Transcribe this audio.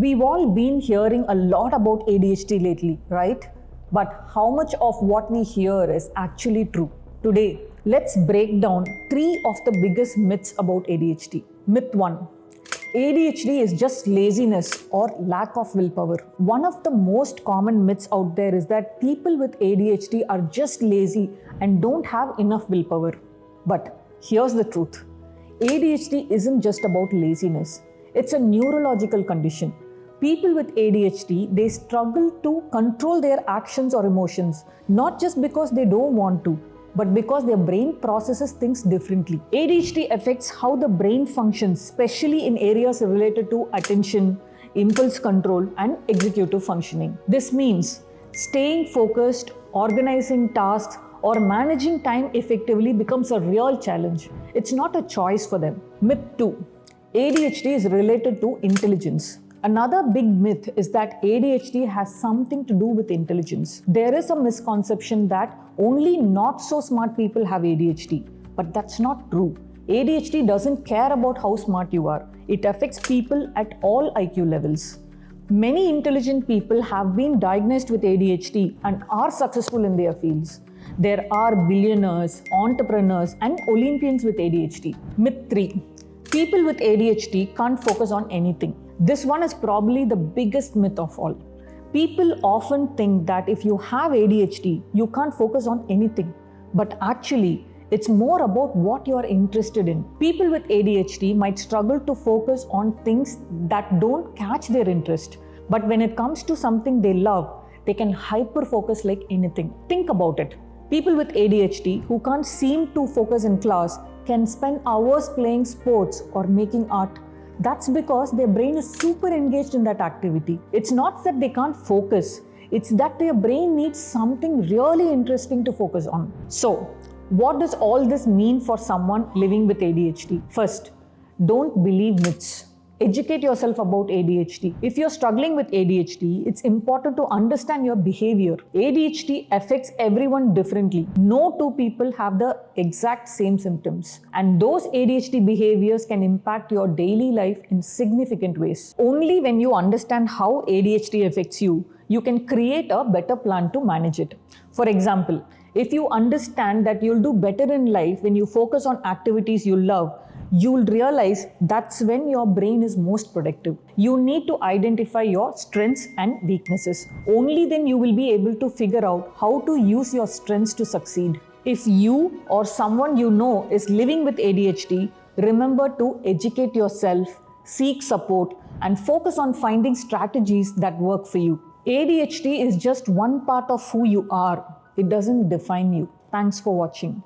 We've all been hearing a lot about ADHD lately, right? But how much of what we hear is actually true? Today, let's break down 3 of the biggest myths about ADHD. Myth 1. ADHD is just laziness or lack of willpower. One of the most common myths out there is that people with ADHD are just lazy and don't have enough willpower. But here's the truth. ADHD isn't just about laziness. It's a neurological condition. People with ADHD, they struggle to control their actions or emotions, not just because they don't want to, but because their brain processes things differently. ADHD affects how the brain functions, especially in areas related to attention, impulse control, and executive functioning. This means staying focused, organizing tasks, or managing time effectively becomes a real challenge. It's not a choice for them. Myth 2. ADHD is related to intelligence. Another big myth is that ADHD has something to do with intelligence. There is a misconception that only not so smart people have ADHD, but that's not true. ADHD doesn't care about how smart you are. It affects people at all IQ levels. Many intelligent people have been diagnosed with ADHD and are successful in their fields. There are billionaires, entrepreneurs, and Olympians with ADHD. Myth 3. People with ADHD can't focus on anything. This one is probably the biggest myth of all. People often think that if you have ADHD, you can't focus on anything. But actually, it's more about what you are interested in. People with ADHD might struggle to focus on things that don't catch their interest. But when it comes to something they love, they can hyper-focus like anything. Think about it. People with ADHD who can't seem to focus in class can spend hours playing sports or making art. That's because their brain is super engaged in that activity. It's not that they can't focus, it's that their brain needs something really interesting to focus on. So, what does all this mean for someone living with ADHD? First, don't believe myths. Educate yourself about ADHD. If you're struggling with ADHD, it's important to understand your behavior. ADHD affects everyone differently. No two people have the exact same symptoms. And those ADHD behaviors can impact your daily life in significant ways. Only when you understand how ADHD affects you, you can create a better plan to manage it. For example, if you understand that you'll do better in life when you focus on activities you love, you'll realize that's when your brain is most productive. You need to identify your strengths and weaknesses. Only then you will be able to figure out how to use your strengths to succeed. If you or someone you know is living with ADHD, remember to educate yourself, seek support, and focus on finding strategies that work for you. ADHD is just one part of who you are. It doesn't define you. Thanks for watching.